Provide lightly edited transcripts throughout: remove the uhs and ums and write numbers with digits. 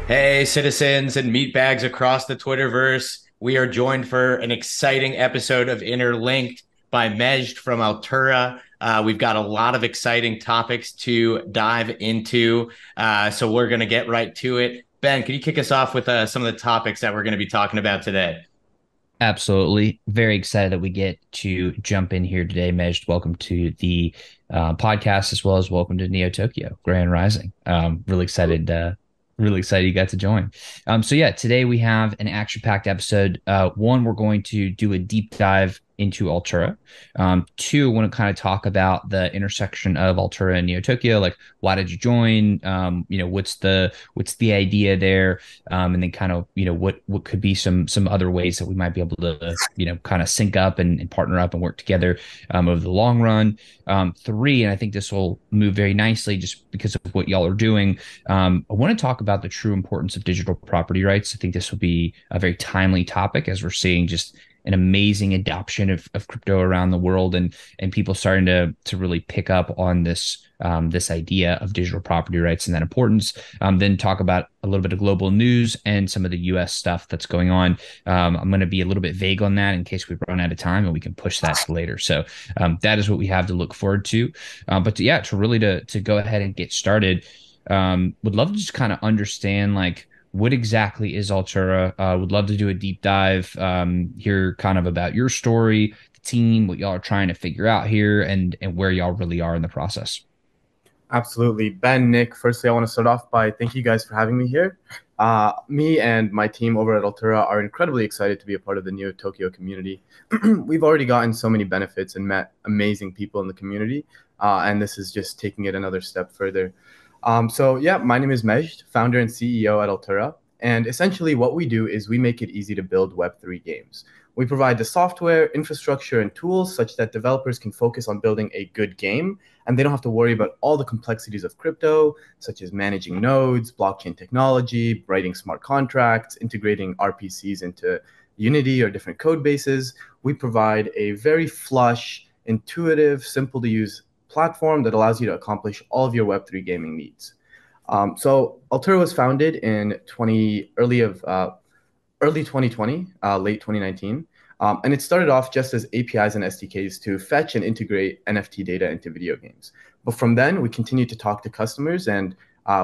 Hey, citizens and meatbags across the Twitterverse. We are joined for an exciting episode of Interlinked by Majd from Altura. We've got a lot of exciting topics to dive into, so we're going to get right to it. Ben, can you kick us off with some of the topics that we're going to be talking about today? Absolutely. Very excited that we get to jump in here today, Majd. Welcome to the podcast as well as welcome to Neo Tokyo Grand Rising. Really excited you got to join. So yeah, today we have an action-packed episode. One, we're going to do a deep dive into Altura. Two, I want to kind of talk about the intersection of Altura and Neo Tokyo. Like, why did you join? What's the idea there? And then kind of what could be some other ways that we might be able to kind of sync up and partner up and work together over the long run. Three, and I think this will move very nicely just because of what y'all are doing. I want to talk about the true importance of digital property rights. I think this will be a very timely topic as we're seeing just an amazing adoption of crypto around the world and people starting to really pick up on this idea of digital property rights and that importance. Then talk about a little bit of global news and some of the US stuff that's going on. I'm going to be a little bit vague on that in case we run out of time and we can push that to later. So that is what we have to look forward to. But to really to go ahead and get started, would love to just kind of understand like what exactly is Altura. Would love to do a deep dive, hear kind of about your story, the team, what y'all are trying to figure out here, and where y'all really are in the process. Absolutely. Ben, Nick, firstly, I want to start off by thank you guys for having me here. Me and my team over at Altura are incredibly excited to be a part of the Neo Tokyo community. We've already gotten so many benefits and met amazing people in the community, and this is just taking it another step further. My name is Majd, founder and CEO at Altura. And essentially, what we do is we make it easy to build Web3 games. We provide the software, infrastructure, and tools such that developers can focus on building a good game and they don't have to worry about all the complexities of crypto, such as managing nodes, blockchain technology, writing smart contracts, integrating RPCs into Unity or different code bases. We provide a very flush, intuitive, simple to use platform that allows you to accomplish all of your Web3 gaming needs. Altura was founded in early 2020, late 2019. And it started off just as APIs and SDKs to fetch and integrate NFT data into video games. But from then, we continued to talk to customers and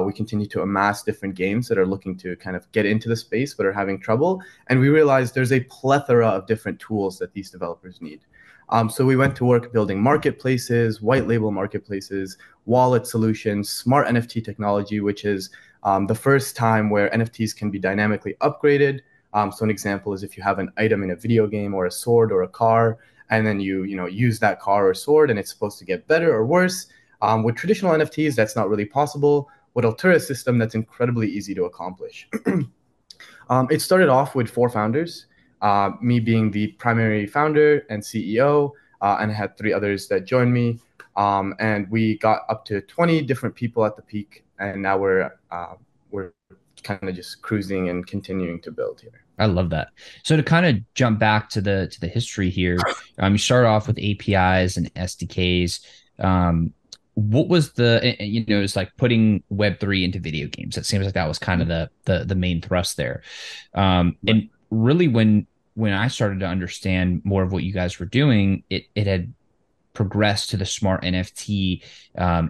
we continue to amass different games that are looking to kind of get into the space but are having trouble. And we realized there's a plethora of different tools that these developers need. So we went to work building marketplaces, white label marketplaces, wallet solutions, smart NFT technology, which is the first time where NFTs can be dynamically upgraded. So an example is if you have an item in a video game or a sword or a car, and then you use that car or sword and it's supposed to get better or worse. With traditional NFTs, that's not really possible. With Altura's system, that's incredibly easy to accomplish. It started off with four founders, me being the primary founder and CEO, and I had three others that joined me. And we got up to 20 different people at the peak, and now we're kind of just cruising and continuing to build here. I love that. So to kind of jump back to the history here, you start off with APIs and SDKs. What was it's like putting Web3 into video games. It seems like that was kind of the main thrust there. And really when I started to understand more of what you guys were doing, it had progressed to the smart NFT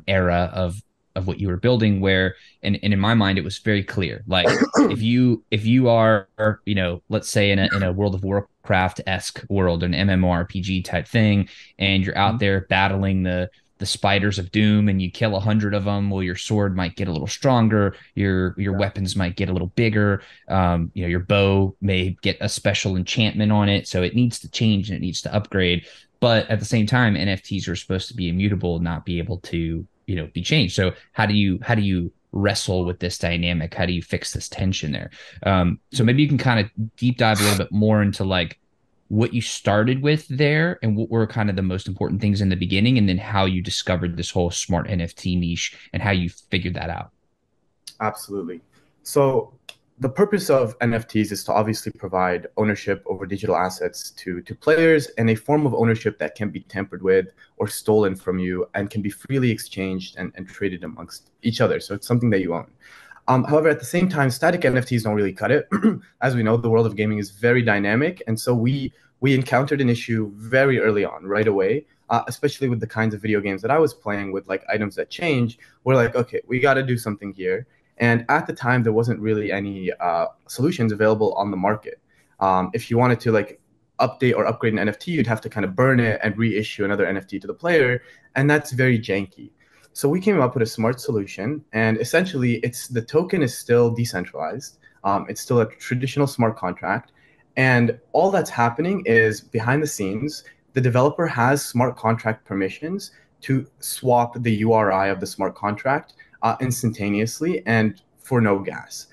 era of what you were building, where and in my mind it was very clear. Like if you are, let's say in a World of Warcraft-esque world, an MMORPG type thing, and you're out there battling the spiders of doom and you kill 100 of them, well, your sword might get a little stronger, your weapons might get a little bigger, your bow may get a special enchantment on it, so it needs to change and it needs to upgrade. But at the same time, NFTs are supposed to be immutable, not be able to be changed. So how do you wrestle with this dynamic? How do you fix this tension there? So maybe you can kind of deep dive a little bit more into like what you started with there and what were kind of the most important things in the beginning, and then how you discovered this whole smart NFT niche and how you figured that out. Absolutely. So the purpose of NFTs is to obviously provide ownership over digital assets to players, and a form of ownership that can be tampered with or stolen from you and can be freely exchanged and traded amongst each other. So it's something that you own. However, at the same time, static NFTs don't really cut it. As we know, the world of gaming is very dynamic, and so we encountered an issue very early on, right away. Especially with the kinds of video games that I was playing with, like items that change. We're like, okay, we got to do something here. And at the time, there wasn't really any solutions available on the market. If you wanted to like update or upgrade an NFT, you'd have to kind of burn it and reissue another NFT to the player, and that's very janky. So we came up with a smart solution, and essentially, it's the token is still decentralized. It's still a traditional smart contract, and all that's happening is behind the scenes, the developer has smart contract permissions to swap the URI of the smart contract instantaneously and for no gas.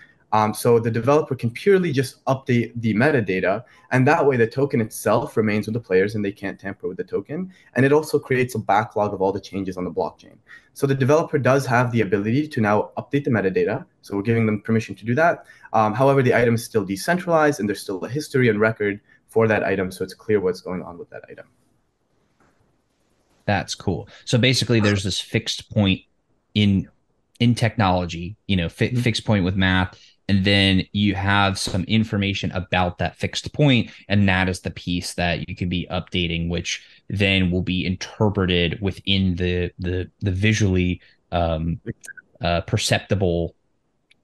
So the developer can purely just update the metadata, and that way the token itself remains with the players and they can't tamper with the token. And it also creates a backlog of all the changes on the blockchain. So the developer does have the ability to now update the metadata. So we're giving them permission to do that. However, the item is still decentralized and there's still a history and record for that item, so it's clear what's going on with that item. That's cool. So basically, there's this fixed point in technology, fixed point with math, and then you have some information about that fixed point, and that is the piece that you can be updating, which then will be interpreted within the visually perceptible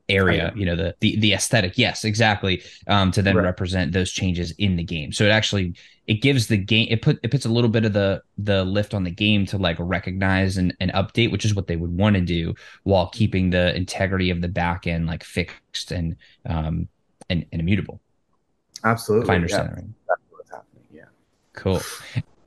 area, the aesthetic. Yes, exactly. To then represent those changes in the game. So it gives the game, it puts a little bit of the lift on the game to like recognize and update, which is what they would want to do while keeping the integrity of the back end like fixed and immutable. Absolutely. If I understand that right. That's what's happening. Yeah. Cool.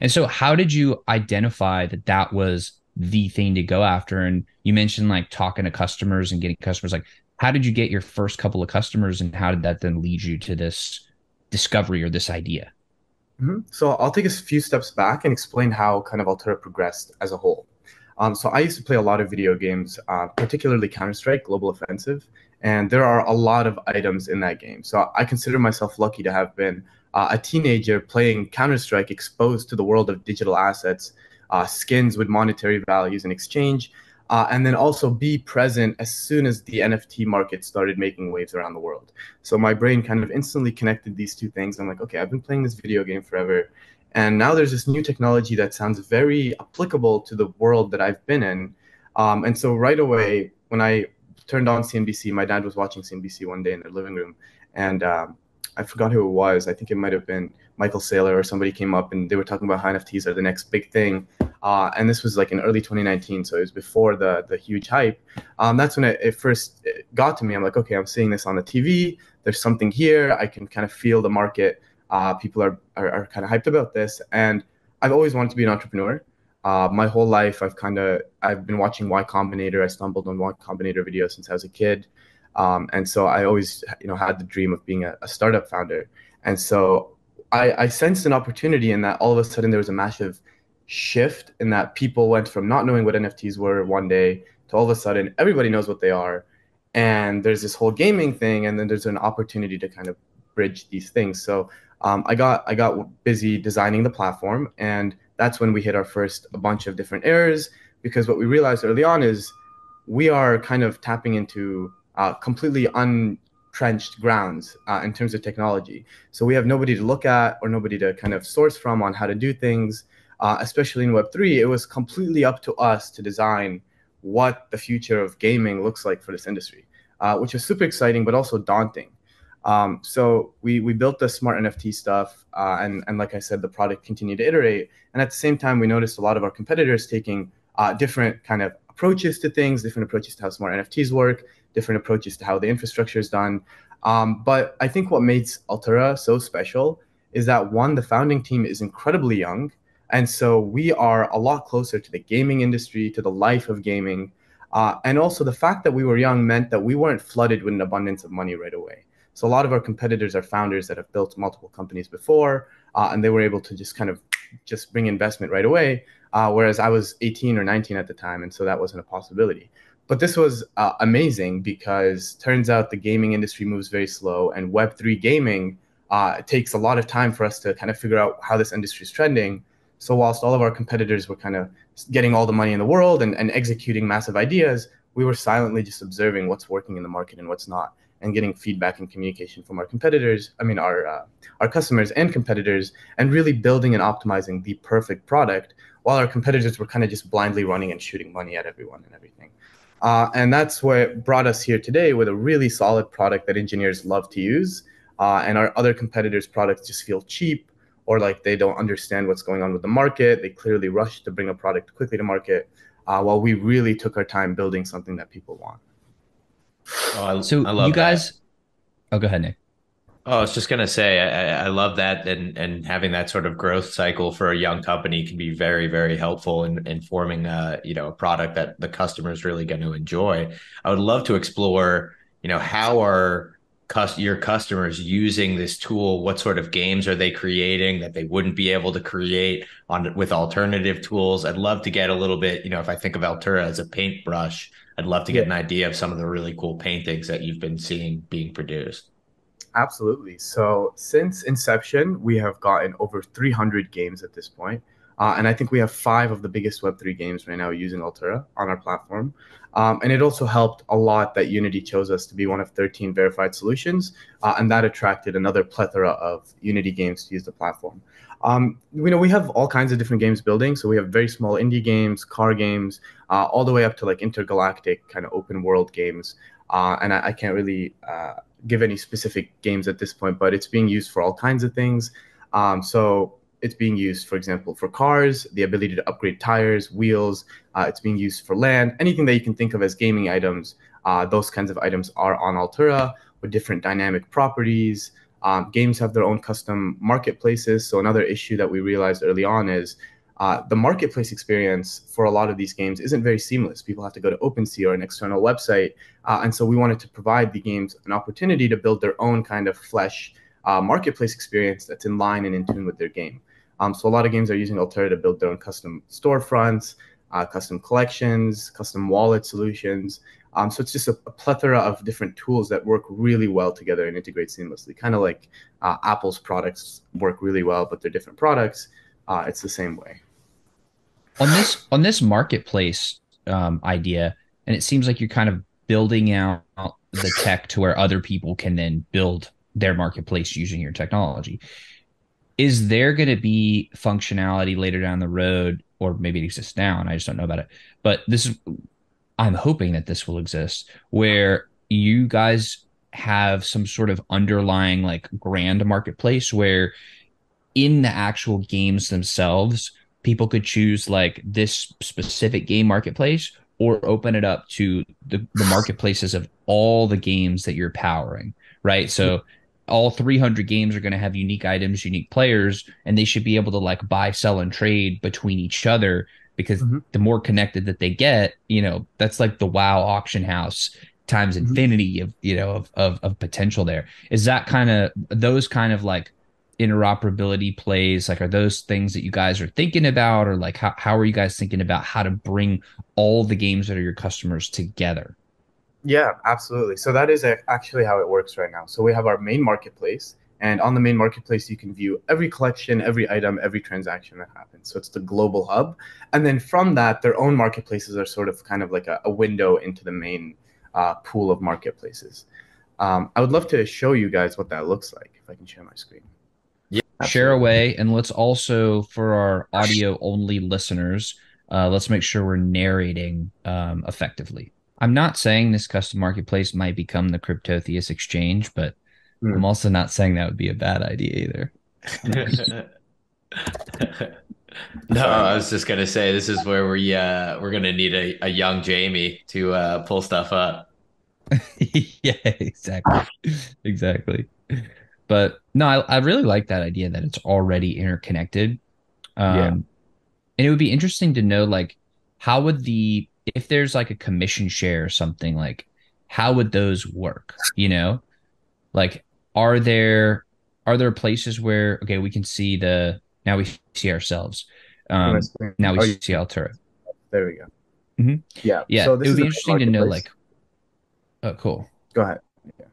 And so how did you identify that was the thing to go after? And you mentioned like talking to customers and getting customers. Like, how did you get your first couple of customers, and how did that then lead you to this discovery or this idea? Mm-hmm. So I'll take a few steps back and explain how kind of Altura progressed as a whole. So I used to play a lot of video games, particularly Counter-Strike Global Offensive, and there are a lot of items in that game. So I consider myself lucky to have been a teenager playing Counter-Strike, exposed to the world of digital assets, skins with monetary values in exchange, and then also be present as soon as the NFT market started making waves around the world. So my brain kind of instantly connected these two things. I'm like, okay, I've been playing this video game forever, and now there's this new technology that sounds very applicable to the world that I've been in. And so right away, when I turned on CNBC, my dad was watching CNBC one day in their living room, and I forgot who it was. I think it might have been Michael Saylor or somebody came up, and they were talking about how NFTs are the next big thing. And this was like in early 2019, so it was before the huge hype. That's when it first got to me. I'm like, okay, I'm seeing this on the TV. There's something here. I can kind of feel the market. People are kind of hyped about this. And I've always wanted to be an entrepreneur. My whole life, I've been watching Y Combinator. I stumbled on Y Combinator videos since I was a kid. And so I always, had the dream of being a startup founder. And so I sensed an opportunity in that all of a sudden there was a massive shift in that people went from not knowing what NFTs were one day to all of a sudden everybody knows what they are. And there's this whole gaming thing, and then there's an opportunity to kind of bridge these things. So I got busy designing the platform, and that's when we hit a bunch of different errors, because what we realized early on is we are kind of tapping into completely untrenched grounds in terms of technology. So we have nobody to look at or nobody to kind of source from on how to do things. Especially in Web3, it was completely up to us to design what the future of gaming looks like for this industry, which is super exciting, but also daunting. So we built the smart NFT stuff, and like I said, the product continued to iterate. And at the same time, we noticed a lot of our competitors taking different kind of approaches to things, different approaches to how smart NFTs work, different approaches to how the infrastructure is done. But I think what makes Altura so special is that, one, the founding team is incredibly young. And so we are a lot closer to the gaming industry, to the life of gaming. And also the fact that we were young meant that we weren't flooded with an abundance of money right away. So a lot of our competitors are founders that have built multiple companies before, and they were able to just bring investment right away, whereas I was 18 or 19 at the time, and so that wasn't a possibility. But this was amazing, because turns out the gaming industry moves very slow, and Web3 gaming, it takes a lot of time for us to kind of figure out how this industry is trending. So whilst all of our competitors were kind of getting all the money in the world and executing massive ideas, we were silently just observing what's working in the market and what's not, and getting feedback and communication from our competitors. I mean, our customers and competitors, and really building and optimizing the perfect product, while our competitors were kind of just blindly running and shooting money at everyone and everything. And that's what brought us here today with a really solid product that engineers love to use. And our other competitors' products just feel cheap, or like they don't understand what's going on with the market. They clearly rush to bring a product quickly to market, while we really took our time building something that people want. Oh, I So you love that. guys, oh, go ahead, Nick. Oh, I was just gonna say, I love that, and having that sort of growth cycle for a young company can be very, very helpful in forming a product that the customer is really going to enjoy. I would love to explore, how are your customers using this tool? What sort of games are they creating that they wouldn't be able to create on with alternative tools? I'd love to get a little bit, if I think of Altura as a paintbrush, I'd love to get Yeah. an idea of some of the really cool paintings that you've been seeing being produced. Absolutely. So since inception, we have gotten over 300 games at this point. And I think we have five of the biggest Web3 games right now using Altura on our platform. And it also helped a lot that Unity chose us to be one of 13 verified solutions. And that attracted another plethora of Unity games to use the platform. We have all kinds of different games building. So we have very small indie games, car games, all the way up to like intergalactic kind of open world games. And I can't really give any specific games at this point, but it's being used for all kinds of things. So it's being used, for example, for cars, the ability to upgrade tires, wheels. It's being used for land, anything that you can think of as gaming items. Those kinds of items are on Altura with different dynamic properties. Games have their own custom marketplaces. So another issue that we realized early on is the marketplace experience for a lot of these games isn't very seamless. People have to go to OpenSea or an external website. And so we wanted to provide the games an opportunity to build their own kind of flesh marketplace experience that's in line and in tune with their game. So a lot of games are using Altura to build their own custom storefronts, custom collections, custom wallet solutions. So it's just a plethora of different tools that work really well together and integrate seamlessly, kind of like Apple's products work really well, but they're different products. It's the same way. On this marketplace idea, and it seems like you're kind of building out the tech to where other people can then build their marketplace using your technology. Is there going to be functionality later down the road, or maybe it exists now and I just don't know about it? But I'm hoping that this will exist where you guys have some sort of underlying like grand marketplace where in the actual games themselves, people could choose like this specific game marketplace or open it up to the marketplaces of all the games that you're powering, right? So all 300 games are going to have unique items, unique players, and they should be able to like buy, sell, and trade between each other because Mm-hmm. the more connected that they get, that's like the WoW auction house times Mm-hmm. infinity of potential there. Is that kind of those kind of like interoperability plays, like are those things that you guys are thinking about, or like how are you guys thinking about how to bring all the games that are your customers together? Yeah, absolutely. So that is actually how it works right now. So we have our main marketplace, and on the main marketplace, you can view every collection, every item, every transaction that happens. So it's the global hub. And then from that, their own marketplaces are sort of kind of like a window into the main pool of marketplaces. I would love to show you guys what that looks like if I can share my screen. Yeah, Share absolutely. away, and let's also for our audio only listeners, let's make sure we're narrating effectively. I'm not saying this custom marketplace might become the Cryptotheus exchange, but I'm Hmm. also not saying that would be a bad idea either. No, Sorry, I man. was just gonna say this is where we're gonna need a young Jamie to pull stuff up. Yeah, exactly. Exactly. But no, I really like that idea that it's already interconnected. Yeah. Um, and it would be interesting to know like how would if there's like a commission share or something, like how would those work? Like are there are there places where okay, we can see the now we see ourselves. See my Um, screen? now we Oh, see Altura. there we go. Hmm. Yeah. Yeah, So it this would is be the main interesting to know marketplace. like, oh, cool. Go ahead. Yeah.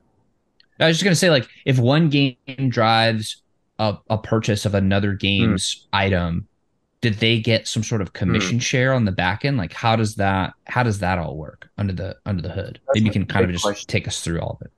I was just gonna say, like, if one game drives a purchase of another Hmm. game's item, did they get some sort of Hmm. commission share on the back end? Like how does that all work under the hood? That's Maybe you a can kind of great just question. take us through all of it.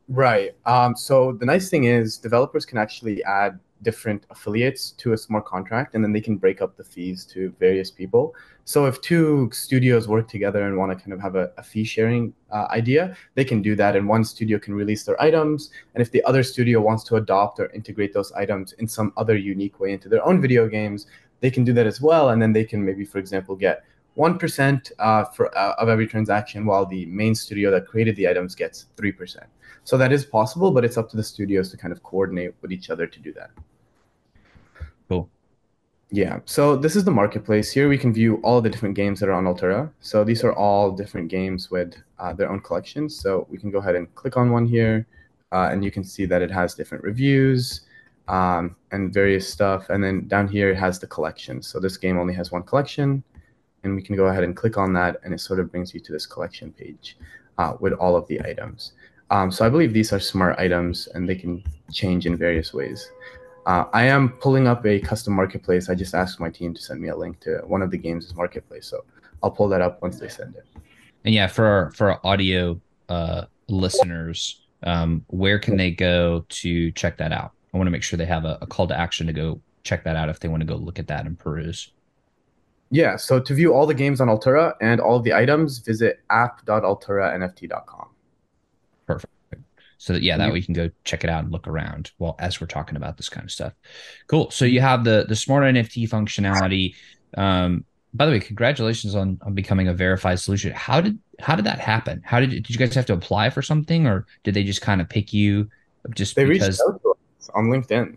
Right. So the nice thing is developers can actually add different affiliates to a smart contract, and then they can break up the fees to various people. So if two studios work together and want to kind of have a fee sharing idea, they can do that, and one studio can release their items. And if the other studio wants to adopt or integrate those items in some other unique way into their own video games, they can do that as well. And then they can maybe, for example, get 1% of every transaction, while the main studio that created the items gets 3%. So that is possible, but it's up to the studios to kind of coordinate with each other to do that. Cool. Yeah. So this is the marketplace. Here we can view all the different games that are on Altura. So these are all different games with their own collections. So we can go ahead and click on one here, and you can see that it has different reviews and various stuff. And then down here it has the collection. So this game only has one collection, and we can go ahead and click on that, and it sort of brings you to this collection page with all of the items. So I believe these are smart items, and they can change in various ways. I am pulling up a custom marketplace. I just asked my team to send me a link to one of the games' marketplace, so I'll pull that up once they send it. And yeah, for our audio listeners, where can they go to check that out? I want to make sure they have a call to action to go check that out if they want to go look at that and peruse. Yeah, so to view all the games on Altura and all of the items, visit app.alturanft.com. Perfect. So that yeah, that You, way you can go check it out and look around while as we're talking about this kind of stuff. Cool. So you have the smart NFT functionality. By the way, congratulations on becoming a verified solution. How did that happen? Did you guys have to apply for something, or did they just kind of pick you just they reached because? out to us on LinkedIn.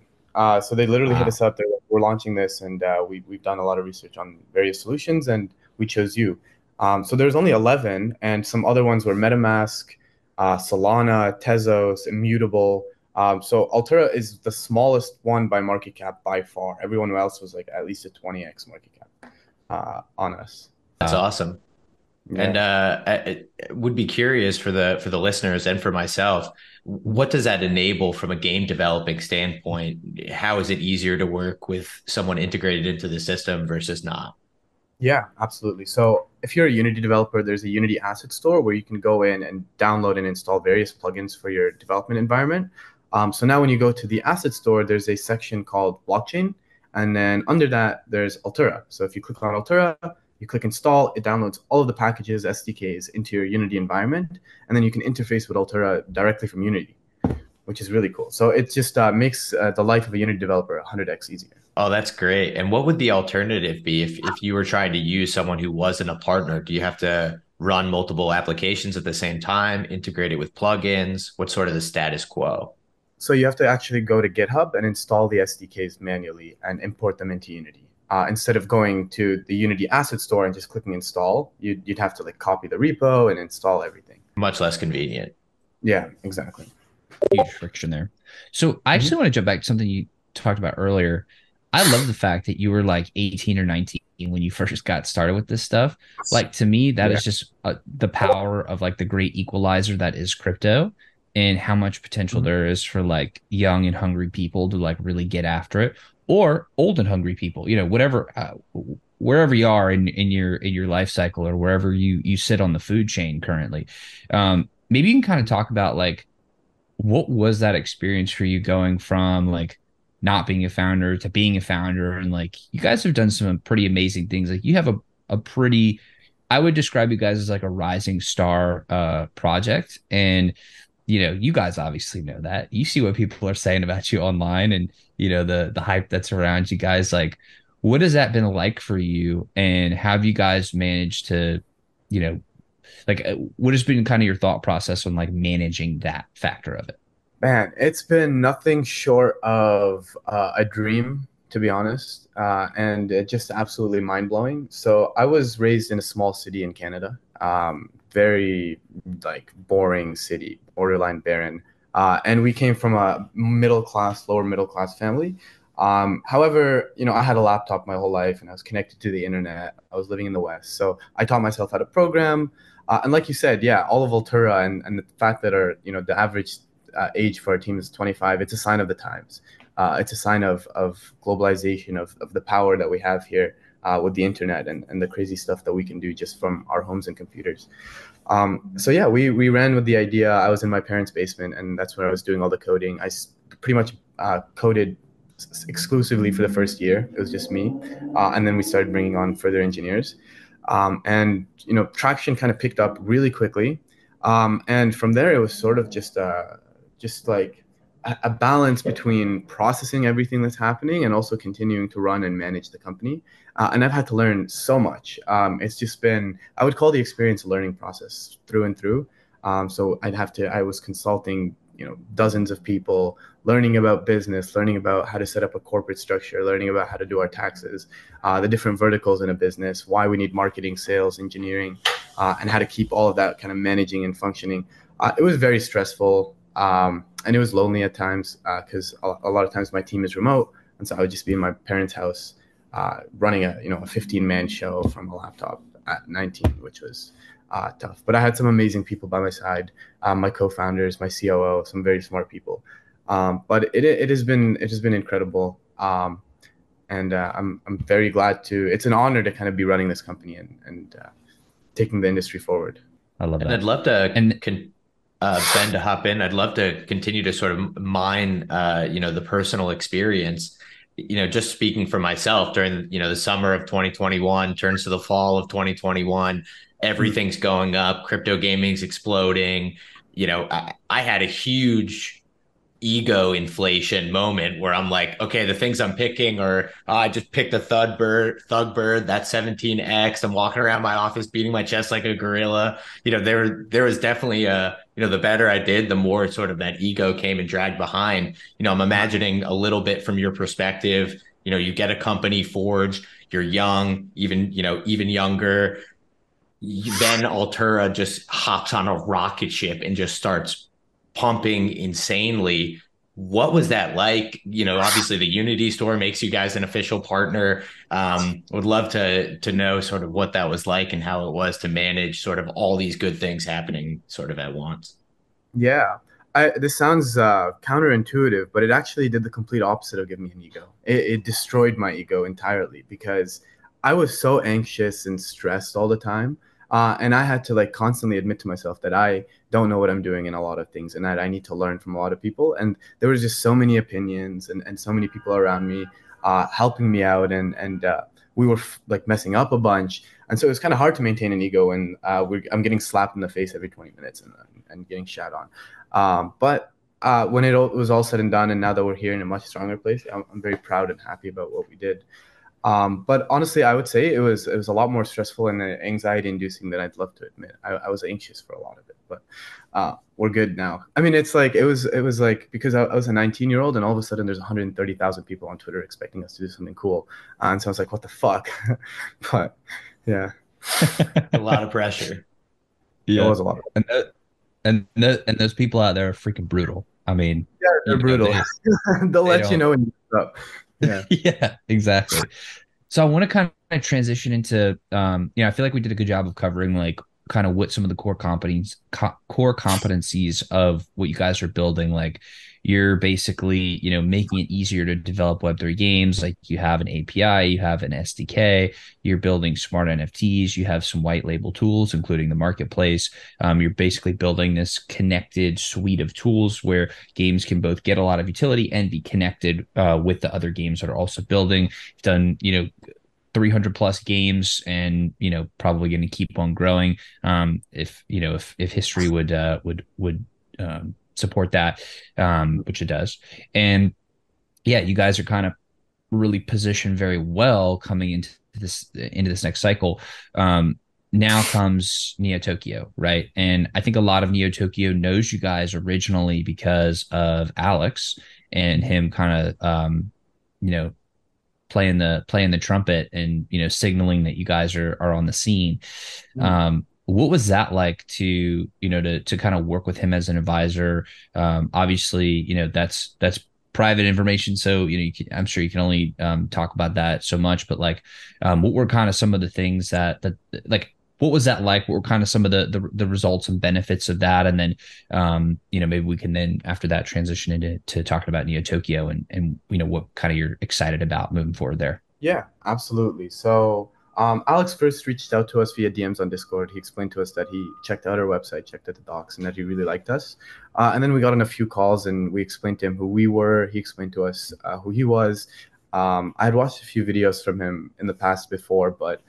So they literally hit Wow, us up. They're like, we're launching this, and we've done a lot of research on various solutions, and we chose you. So there's only 11, and some other ones were MetaMask, Solana, Tezos, Immutable. So Altura is the smallest one by market cap by far. Everyone else was like at least a 20x market cap on us. That's awesome. And Yeah. I would be curious for the listeners and for myself, what does that enable from a game developing standpoint? How is it easier to work with someone integrated into the system versus not? Yeah, absolutely. So if you're a Unity developer, there's a Unity asset store where you can go in and download and install various plugins for your development environment. So now when you go to the asset store, there's a section called blockchain. And then under that, there's Altura. So if you click on Altura, you click install, it downloads all of the packages, SDKs into your Unity environment. And then you can interface with Altura directly from Unity, which is really cool. So it just makes the life of a Unity developer 100x easier. Oh, that's great. And what would the alternative be if you were trying to use someone who wasn't a partner? Do you have to run multiple applications at the same time, integrate it with plugins? What's sort of the status quo? So you have to actually go to GitHub and install the SDKs manually and import them into Unity. Instead of going to the Unity asset store and just clicking install, you'd have to like copy the repo and install everything. Much less convenient. Yeah, exactly. huge friction there. So I Mhm. actually want to jump back to something you talked about earlier. I love the fact that you were like 18 or 19 when you first got started with this stuff. Like to me, that Yeah. is just the power of like the great equalizer that is crypto and how much potential Mhm. there is for like young and hungry people to like really get after it, or old and hungry people, whatever, wherever you are in your life cycle or wherever you sit on the food chain currently. Maybe you can kind of talk about like what was that experience for you going from like not being a founder to being a founder, and like you guys have done some pretty amazing things. Like you have a pretty, I would describe you guys as like a rising star project. And you guys obviously know that. You see what people are saying about you online, and the hype that's around you guys. Like what has that been like for you, and have you guys managed to you know like what has been kind of your thought process on like managing that factor of it? Man, it's been nothing short of a dream, to be honest, and just absolutely mind blowing. So I was raised in a small city in Canada, very like boring city, borderline barren, and we came from a middle class, lower middle class family. However, I had a laptop my whole life, and I was connected to the internet. I was living in the West, so I taught myself how to program. And like you said, yeah, all of Altura and the fact that the average age for our team is 25. It's a sign of the times. It's a sign of globalization, of the power that we have here with the internet and the crazy stuff that we can do just from our homes and computers. So yeah, we ran with the idea. I was in my parents' basement, and that's where I was doing all the coding. I pretty much coded exclusively for the first year. It was just me, and then we started bringing on further engineers, and traction kind of picked up really quickly, and from there it was sort of just like a balance between processing everything that's happening and also continuing to run and manage the company. And I've had to learn so much. It's just been, I would call the experience a learning process through and through. So I was consulting, dozens of people, learning about business, learning about how to set up a corporate structure, learning about how to do our taxes, the different verticals in a business, why we need marketing, sales, engineering, and how to keep all of that kind of managing and functioning. It was very stressful. And it was lonely at times because a lot of times my team is remote. And so I would just be in my parents' house running a 15-man show from a laptop at 19, which was tough. But I had some amazing people by my side, my co-founders, my COO, some very smart people. But it has been incredible. And I'm very glad it's an honor to kind of be running this company and taking the industry forward. I love that. And I'd love to Ben, to hop in. I'd love to continue to sort of mine, the personal experience. Just speaking for myself during, the summer of 2021 turns to the fall of 2021, everything's going up, crypto gaming's exploding. I had a huge ego inflation moment where I'm like, okay, the things I'm picking are, I just picked a thug bird, that's 17x. I'm walking around my office beating my chest like a gorilla. There was definitely the better I did, the more sort of that ego came and dragged behind. I'm imagining a little bit from your perspective. You get a company forged, you're young, even younger. Then Altura just hops on a rocket ship and just starts pumping insanely. What was that like? Obviously the Unity store makes you guys an official partner. Would love to know sort of what that was like and how it was to manage sort of all these good things happening sort of at once. Yeah. This sounds counterintuitive, but it actually did the complete opposite of give me an ego. It destroyed my ego entirely because I was so anxious and stressed all the time. And I had to constantly admit to myself that I don't know what I'm doing in a lot of things and that I need to learn from a lot of people. And there was just so many opinions and so many people around me helping me out. And we were messing up a bunch. And so it was kind of hard to maintain an ego when I'm getting slapped in the face every 20 minutes and getting shat on. But when it was all said and done, and now that we're here in a much stronger place, I'm very proud and happy about what we did. But honestly, I would say it was a lot more stressful and anxiety inducing than I'd love to admit. I was anxious for a lot of it, but we're good now. I mean, it was like because I was a 19-year-old and all of a sudden there's 130,000 people on Twitter expecting us to do something cool. And so I was like, what the fuck? But yeah, a lot of pressure. Yeah, it was a lot. And those people out there are freaking brutal. I mean, yeah, they're brutal. They'll let you know when you're up. Yeah. Yeah, exactly. So I want to kind of transition into, I feel like we did a good job of covering kind of what some of the core competencies of what you guys are building. Like you're basically, making it easier to develop Web3 games. Like you have an API, you have an SDK, you're building smart NFTs, you have some white label tools, including the marketplace. You're basically building this connected suite of tools where games can both get a lot of utility and be connected with the other games that are also building. You've done, 300 plus games and probably going to keep on growing if history would support that, which it does. And yeah, you guys are kind of really positioned very well coming into this next cycle. Now comes Neo Tokyo, right? And I think a lot of Neo Tokyo knows you guys originally because of Alex and him kind of playing the trumpet and signaling that you guys are on the scene. What was that like to kind of work with him as an advisor? Obviously, that's private information, so I'm sure you can only talk about that so much. But what were kind of some of the things that what was that like? What were kind of some of the results and benefits of that? And then, maybe we can then after that transition into talking about Neo Tokyo and what kind of you're excited about moving forward there. Yeah, absolutely. So Alex first reached out to us via DMs on Discord. He explained to us that he checked out our website, checked out the docs, and that he really liked us. And then we got on a few calls and we explained to him who we were. He explained to us who he was. I had watched a few videos from him in the past before, but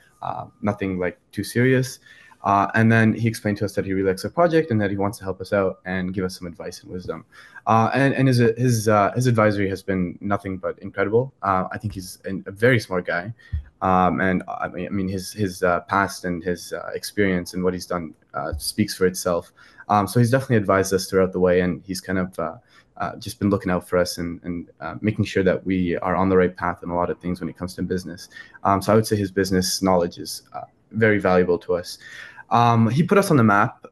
nothing like too serious. And then he explained to us that he really likes our project and that he wants to help us out and give us some advice and wisdom. And his advisory has been nothing but incredible. I think he's a very smart guy. And I mean his past and his experience and what he's done speaks for itself. So he's definitely advised us throughout the way, and he's kind of just been looking out for us and making sure that we are on the right path in a lot of things when it comes to business. So I would say his business knowledge is very valuable to us. He put us on the map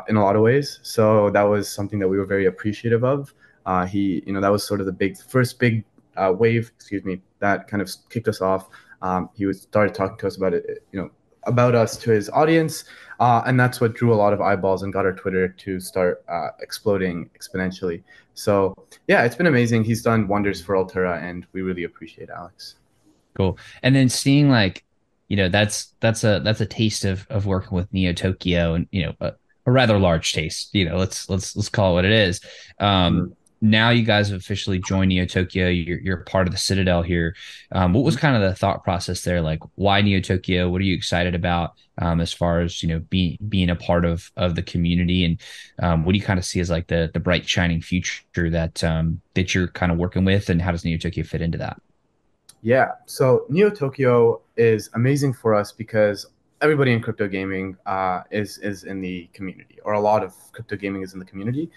in a lot of ways, so that was something that we were very appreciative of. That was sort of the first big wave, that kind of kicked us off. He started talking to us about it, about us to his audience, and that's what drew a lot of eyeballs and got our Twitter to start exploding exponentially. So yeah, it's been amazing. He's done wonders for Altura, and we really appreciate Alex. Cool. And then seeing like, that's a taste of working with Neo Tokyo and a rather large taste. Let's call it what it is. Now you guys have officially joined Neo Tokyo. You're part of the Citadel here. What was kind of the thought process there? Like, why Neo Tokyo? What are you excited about as far as being a part of the community? And what do you kind of see as like the bright shining future that you're kind of working with? And how does Neo Tokyo fit into that? Yeah, so Neo Tokyo is amazing for us because everybody in crypto gaming is in the community, or a lot of crypto gaming is in the community.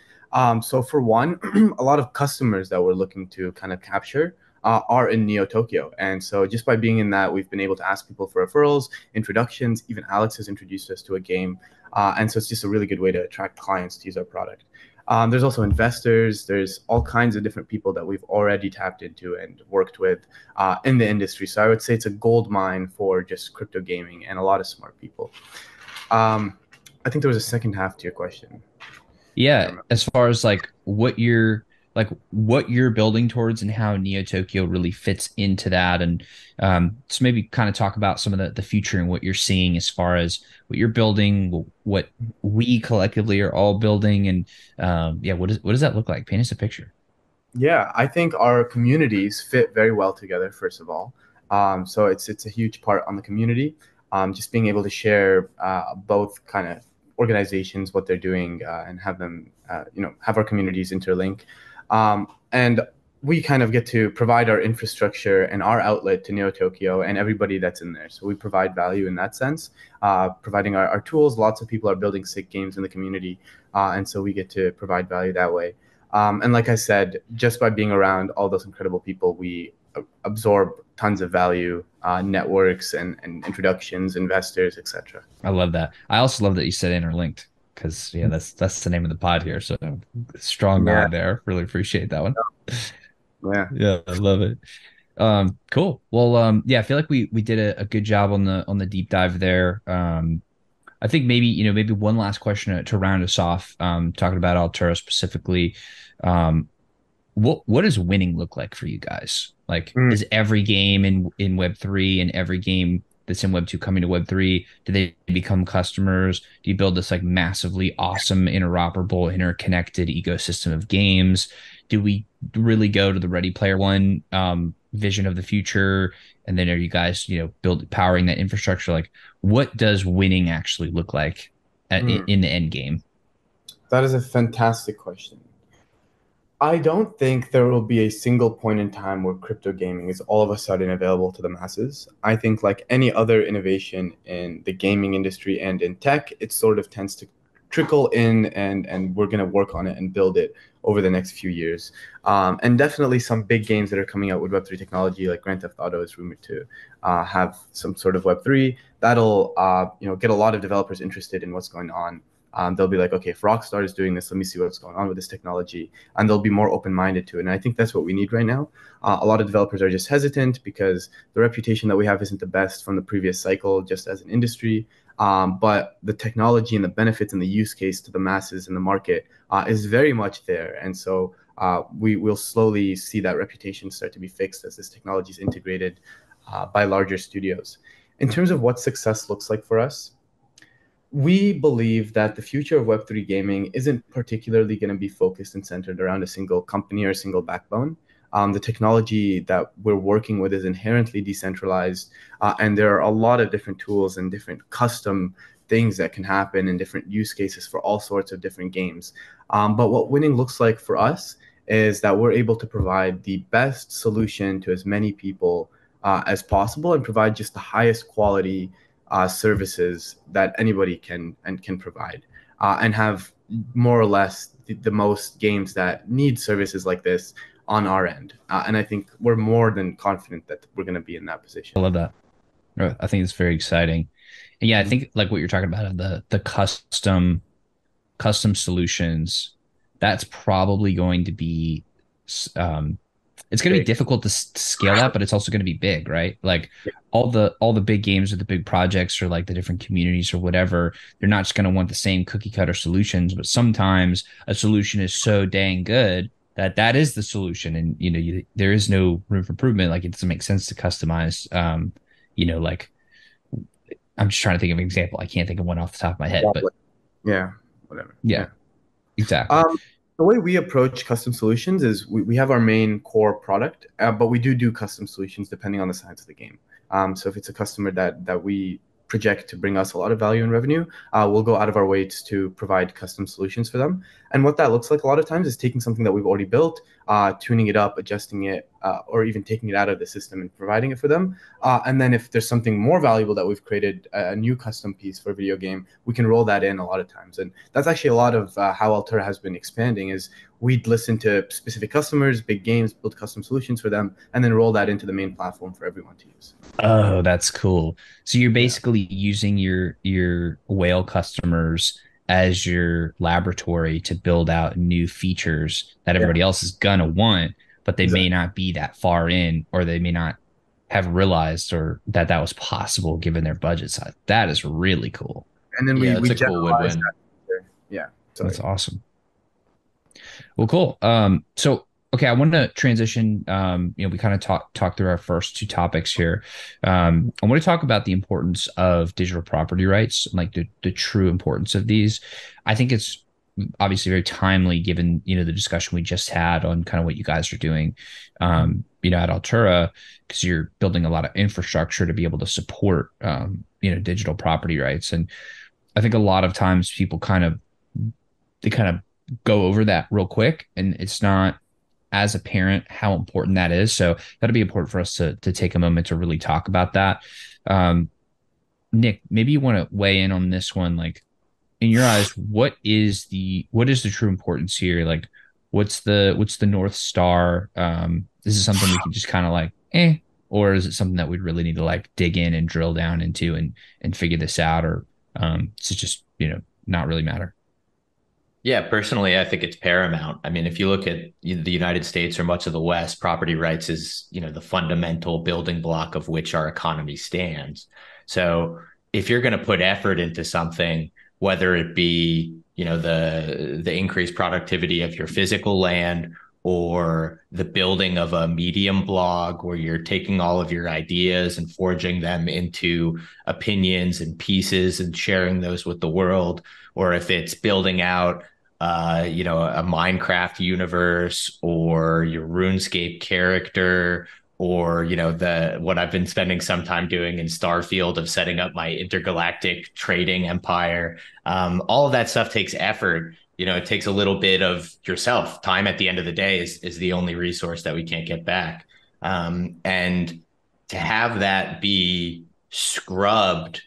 So for one, a lot of customers that we're looking to kind of capture are in Neo Tokyo. And so just by being in that, we've been able to ask people for referrals, introductions. Even Alex has introduced us to a game. And so it's just a really good way to attract clients to use our product. There's also investors. There's all kinds of different people that we've already tapped into and worked with in the industry. So I would say it's a gold mine for just crypto gaming and a lot of smart people. I think there was a second half to your question. Yeah, as far as what you're building towards and how Neo Tokyo really fits into that, and so maybe kind of talk about some of the future and what you're seeing as far as what you're building, what we collectively are all building, and what does that look like? Paint us a picture. Yeah, I think our communities fit very well together, first of all. So it's a huge part on the community. Just being able to share both kind of organizations, what they're doing, and have them, have our communities interlink. And we kind of get to provide our infrastructure and our outlet to Neo Tokyo and everybody that's in there. So we provide value in that sense, providing our tools. Lots of people are building sick games in the community. And so we get to provide value that way. And like I said, just by being around all those incredible people, we absorb tons of value, networks and introductions, investors, etc. I love that. I also love that you said interlinked because that's the name of the pod here. So strong Yeah. nod there. Really appreciate that one. Yeah. Yeah, I love it. Cool. Well, I feel like we did a good job on the deep dive there. I think maybe one last question to round us off, talking about Altura specifically. What does winning look like for you guys? Like, is every game in Web3 and every game that's in Web2 coming to Web3? Do they become customers? Do you build this like massively awesome, interoperable, interconnected ecosystem of games? Do we really go to the Ready Player One vision of the future? And then are you guys, powering that infrastructure? Like, what does winning actually look like in the end game? That is a fantastic question. I don't think there will be a single point in time where crypto gaming is all of a sudden available to the masses. I think like any other innovation in the gaming industry and in tech, it sort of tends to trickle in and we're going to work on it and build it over the next few years. And definitely some big games that are coming out with Web3 technology, like Grand Theft Auto is rumored to have some sort of Web3. That'll get a lot of developers interested in what's going on. They'll be like, okay, if Rockstar is doing this, let me see what's going on with this technology. And they'll be more open-minded to it. And I think that's what we need right now. A lot of developers are just hesitant because the reputation that we have isn't the best from the previous cycle, just as an industry. But the technology and the benefits and the use case to the masses in the market is very much there. And so we will slowly see that reputation start to be fixed as this technology is integrated by larger studios. In terms of what success looks like for us, we believe that the future of Web3 gaming isn't particularly going to be focused and centered around a single company or a single backbone. The technology that we're working with is inherently decentralized, and there are a lot of different tools and different custom things that can happen and different use cases for all sorts of different games. But what winning looks like for us is that we're able to provide the best solution to as many people as possible and provide just the highest quality services that anybody can provide, and have more or less the most games that need services like this on our end. And I think we're more than confident that we're going to be in that position. I love that. I think it's very exciting. And yeah, I think like what you're talking about, the custom solutions, that's probably going to be it's going to be difficult to scale that, but it's also going to be big, right? Like Yeah. all the big games or the big projects or like the different communities or whatever, they're not just going to want the same cookie cutter solutions, but sometimes a solution is so dang good that that is the solution, and there is no room for improvement. Like it doesn't make sense to customize. Like I'm just trying to think of an example. I can't think of one off the top of my head, but Yeah, whatever. yeah, Yeah. exactly. The way we approach custom solutions is we have our main core product, but we do custom solutions depending on the size of the game. So if it's a customer that we project to bring us a lot of value and revenue, we'll go out of our way to provide custom solutions for them. And what that looks like a lot of times is taking something that we've already built, tuning it up, adjusting it, or even taking it out of the system and providing it for them. And then if there's something more valuable that we've created, a new custom piece for a video game, we can roll that in a lot of times. And that's actually a lot of how Altura has been expanding is we'd listen to specific customers, big games, build custom solutions for them, and then roll that into the main platform for everyone to use. Oh, that's cool. So you're Yeah. basically using your whale customers as your laboratory to build out new features that Yeah. everybody else is gonna want, but they may Exactly. not be that far in, or they may not have realized or that that was possible given their budget size. That is really cool. And then Yeah, we it's a cool generalize win-win. that. Feature. Yeah. That's Sorry. awesome. Well, cool. So okay, I want to transition. We kind of talk through our first two topics here. I want to talk about the importance of digital property rights, like the true importance of these. I think it's obviously very timely given the discussion we just had on kind of what you guys are doing, at Altura, because you're building a lot of infrastructure to be able to support digital property rights. And I think a lot of times people they kind of go over that real quick, and it's not as apparent how important that is. So that'll be important for us to take a moment to really talk about that. Um, Nick, maybe you want to weigh in on this one. Like in your eyes, what is the true importance here? Like what's the North Star? Is it something we can just kind of like, or is it something that we'd really need to like dig in and drill down into and figure this out? Or does it just, not really matter? Yeah, personally, I think it's paramount. I mean, if you look at the United States or much of the West, property rights is, the fundamental building block of which our economy stands. So if you're going to put effort into something, whether it be, the increased productivity of your physical land or the building of a Medium blog where you're taking all of your ideas and forging them into opinions and pieces and sharing those with the world, or if it's building out a Minecraft universe or your RuneScape character, or the what I've been spending some time doing in Starfield of setting up my intergalactic trading empire. All of that stuff takes effort. It takes a little bit of yourself. Time at the end of the day is the only resource that we can't get back. And to have that be scrubbed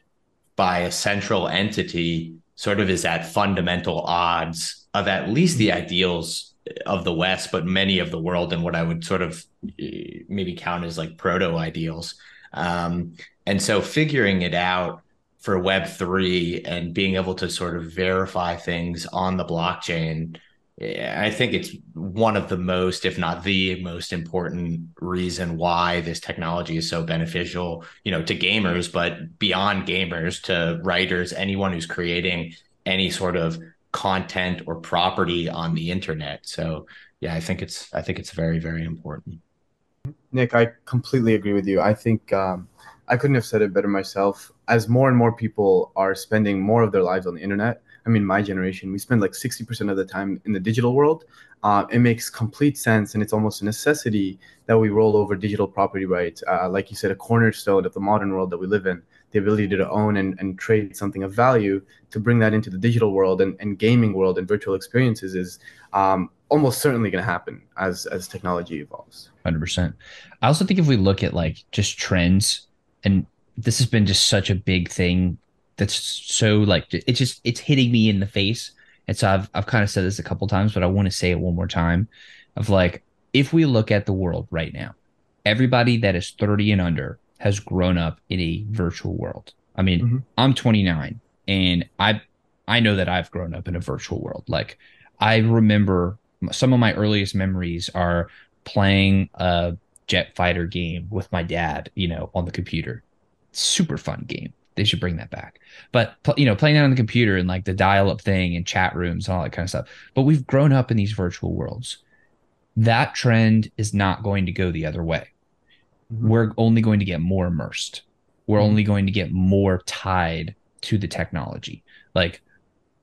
by a central entity sort of is at fundamental odds of at least the ideals of the West, but many of the world, and what I would sort of maybe count as like proto ideals. And so figuring it out for Web3 and being able to sort of verify things on the blockchain Yeah, I think it's one of the most, if not the most important reason why this technology is so beneficial, to gamers, but beyond gamers, to writers, anyone who's creating any sort of content or property on the internet. So yeah, I think it's very, very important. Nick, I completely agree with you. I think I couldn't have said it better myself. As more and more people are spending more of their lives on the internet, I mean, my generation, we spend like 60% of the time in the digital world. It makes complete sense, and it's almost a necessity that we roll over digital property rights. Like you said, a cornerstone of the modern world that we live in, the ability to own and trade something of value, to bring that into the digital world and gaming world and virtual experiences is almost certainly going to happen as technology evolves. 100%. I also think if we look at like just trends, and this has been just such a big thing that's so like it's hitting me in the face. And so I've kind of said this a couple times, but I want to say it one more time of like if we look at the world right now, everybody that is 30 and under has grown up in a virtual world. I mean, Hmm. I'm 29 and I know that I've grown up in a virtual world. Like I remember some of my earliest memories are playing a jet fighter game with my dad, on the computer. Super fun game. They should bring that back. But playing that on the computer and like the dial-up thing and chat rooms and all that kind of stuff. But we've grown up in these virtual worlds. That trend is not going to go the other way. Hmm. We're only going to get more immersed. We're Hmm. only going to get more tied to the technology. Like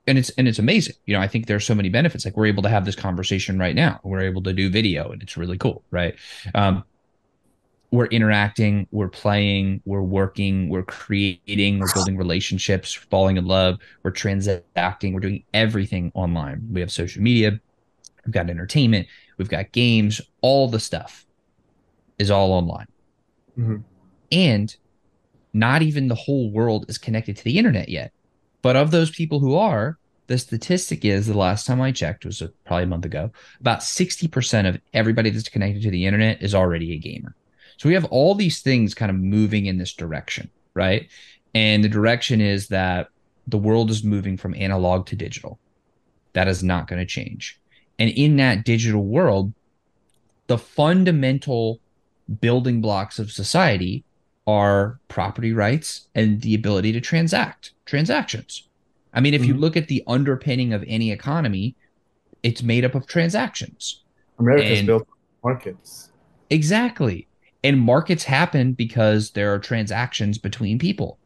and it's amazing. I think there's so many benefits. Like we're able to have this conversation right now. We're able to do video, and it's really cool, right? Um, we're interacting, we're playing, we're working, we're creating, we're building relationships, falling in love, we're transacting, we're doing everything online. We have social media, we've got entertainment, we've got games, all the stuff is all online. Hmm. And not even the whole world is connected to the internet yet. But of those people who are, the statistic is the last time I checked was probably a month ago, about 60% of everybody that's connected to the internet is already a gamer. So we have all these things kind of moving in this direction, right? And the direction is that the world is moving from analog to digital. That is not going to change. And in that digital world, the fundamental building blocks of society are property rights and the ability to transact transactions. I mean, if you Hmm. look at the underpinning of any economy, it's made up of transactions. America's And built on markets. exactly. And markets happen because there are transactions between people.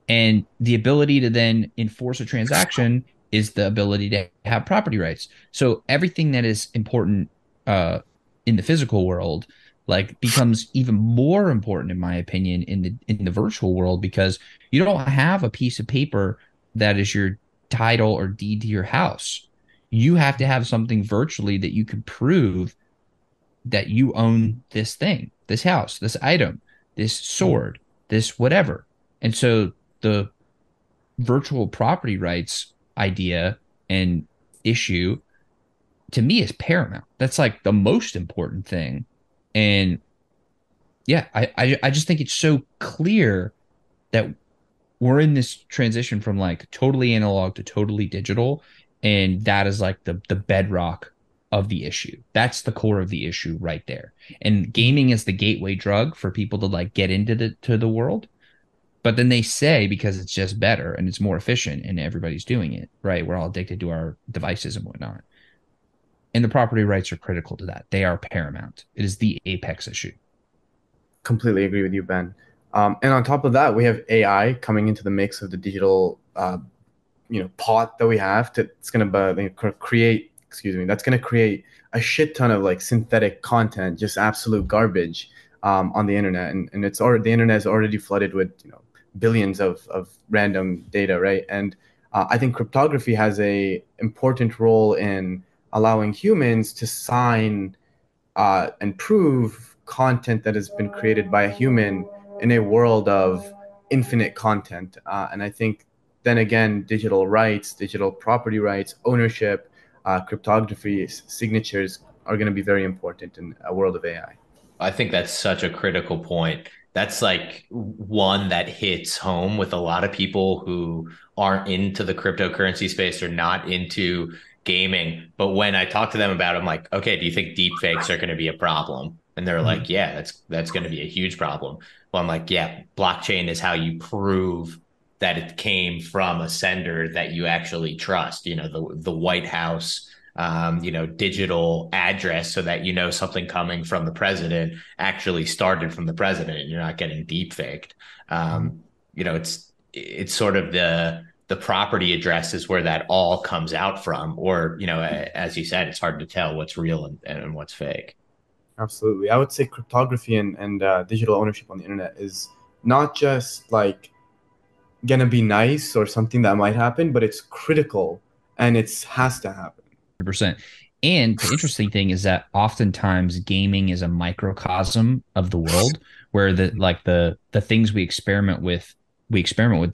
And the ability to then enforce a transaction is the ability to have property rights. So everything that is important uh, in the physical world like becomes even more important, in my opinion, in the virtual world because you don't have a piece of paper that is your title or deed to your house. You have to have something virtually that you can prove that you own this thing, this house, this item, this Mhm. sword, this whatever. And so the virtual property rights idea and issue to me is paramount. That's like the most important thing. And yeah, I just think it's so clear that we're in this transition from like totally analog to totally digital. And that is like the bedrock of the issue. That's the core of the issue right there. And gaming is the gateway drug for people to like get into the world. But then they say because it's just better and it's more efficient and everybody's doing it, right? We're all addicted to our devices and whatnot. And the property rights are critical to that. They are paramount. It is the apex issue. Completely agree with you, Ben. And on top of that, we have AI coming into the mix of the digital, pot that we have. It's going to create, excuse me, that's going to create a shit ton of like synthetic content, just absolute garbage on the internet. And it's already the internet is already flooded with billions of random data, right? And I think cryptography has a important role in allowing humans to sign and prove content that has been created by a human in a world of infinite content. And I think then again, digital rights, digital property rights, ownership, cryptography, signatures are going to be very important in a world of AI. I think that's such a critical point. That's like one that hits home with a lot of people who aren't into the cryptocurrency space or not into gaming. But when I talk to them about it, I'm like, okay, do you think deep fakes are going to be a problem? And they're Mhm. like, yeah, that's going to be a huge problem. Well, I'm like, yeah, blockchain is how you prove that it came from a sender that you actually trust. You know, the White House, digital address, so that you know something coming from the president actually started from the president, and you're not getting deep faked. Um, it's sort of the property address is where that all comes out from, or as you said, it's hard to tell what's real and what's fake. Absolutely. I would say cryptography and digital ownership on the internet is not just like gonna be nice or something that might happen, but it's critical and it has to happen. 100%. And the interesting thing is that oftentimes gaming is a microcosm of the world where the things we experiment with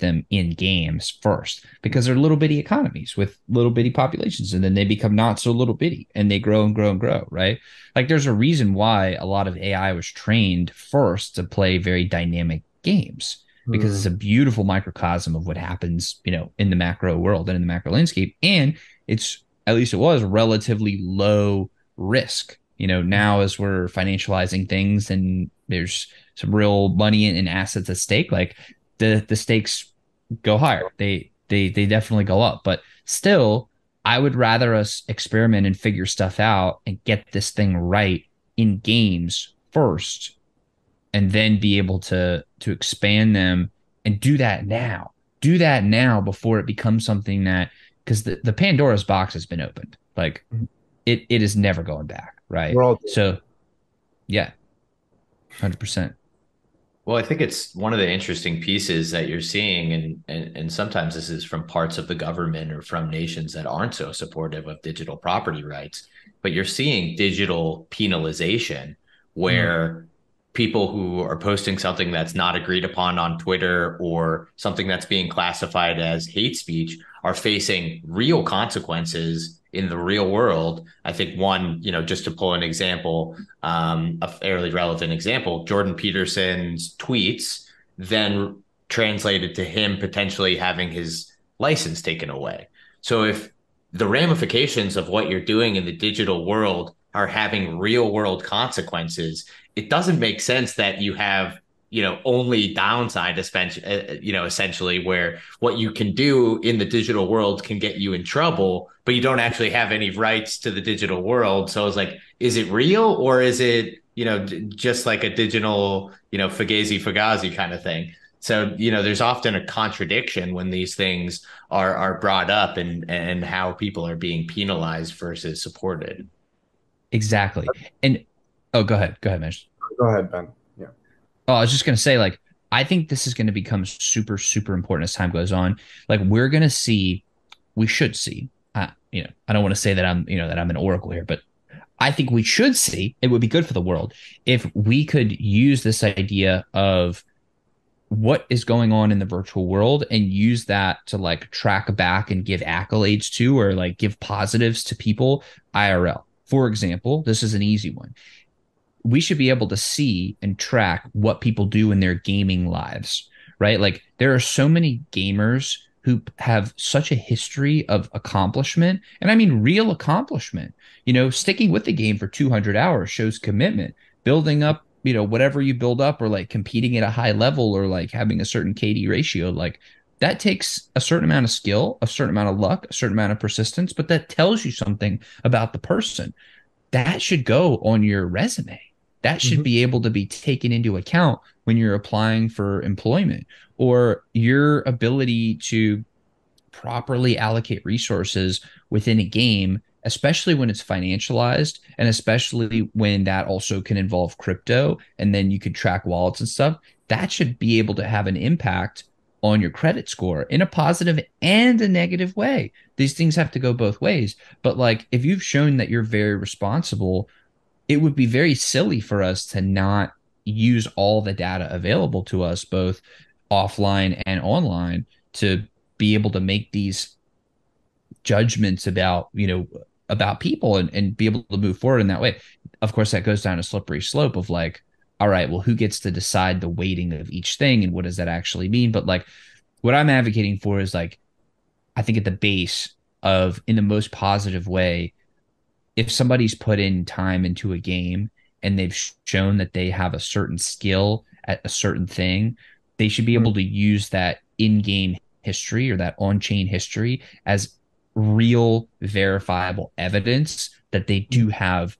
them in games first because they're little bitty economies with little bitty populations, and then they become not so little bitty and they grow and grow and grow, right? Like there's a reason why a lot of AI was trained first to play very dynamic games because it's Hmm. a beautiful microcosm of what happens, in the macro world and in the macro landscape. And it's, at least it was, relatively low risk. Now as we're financializing things and there's some real money and assets at stake, like the stakes go higher. They definitely go up. But still, I would rather us experiment and figure stuff out and get this thing right in games first, and then be able to expand them and do that now. Do that now before it becomes something that, because the Pandora's box has been opened. Like it is never going back, right? We're all doing So yeah, 100%. Well, I think it's one of the interesting pieces that you're seeing, and sometimes this is from parts of the government or from nations that aren't so supportive of digital property rights, but you're seeing digital penalization it. where people who are posting something that's not agreed upon on Twitter or something that's being classified as hate speech are facing real consequences in the real world. I think one, just to pull an example, a fairly relevant example, Jordan Peterson's tweets then translated to him potentially having his license taken away. So if the ramifications of what you're doing in the digital world are having real world consequences, it doesn't make sense that you have only downside, essentially, where what you can do in the digital world can get you in trouble, but you don't actually have any rights to the digital world. So it's like, is it real, or is it, just like a digital, Fugazi kind of thing? So, there's often a contradiction when these things are brought up, and how people are being penalized versus supported. Exactly. And oh, go ahead. Go ahead, Mesh. Go ahead, Ben. Yeah. Oh, I was just gonna say, like, I think this is gonna become super, super important as time goes on. Like, we're gonna see, we should see. I don't want to say that I'm an oracle here, but I think we should see. It would be good for the world if we could use this idea of what is going on in the virtual world and use that to like track back and give accolades to, or like give positives to people IRL. For example, this is an easy one. We should be able to see and track what people do in their gaming lives, right? Like there are so many gamers who have such a history of accomplishment, and I mean real accomplishment. Sticking with the game for 200 hours shows commitment. Building up, whatever you build up, or like competing at a high level, or like having a certain KD ratio, like that takes a certain amount of skill, a certain amount of luck, a certain amount of persistence, but that tells you something about the person. That should go on your resume. That should Mhm. be able to be taken into account when you're applying for employment, or your ability to properly allocate resources within a game, especially when it's financialized, and especially when that also can involve crypto, and then you could track wallets and stuff. That should be able to have an impact on your credit score in a positive and a negative way. These things have to go both ways. But like if you've shown that you're very responsible, it would be very silly for us to not use all the data available to us, both offline and online, to be able to make these judgments about people, and be able to move forward in that way. Of course, that goes down a slippery slope of like, all right, well, who gets to decide the weighting of each thing and what does that actually mean? But like what I'm advocating for is like, I think at the base, of, in the most positive way, if somebody's put in time into a game and they've shown that they have a certain skill at a certain thing, they should be able to use that in-game history or that on-chain history as real verifiable evidence that they do have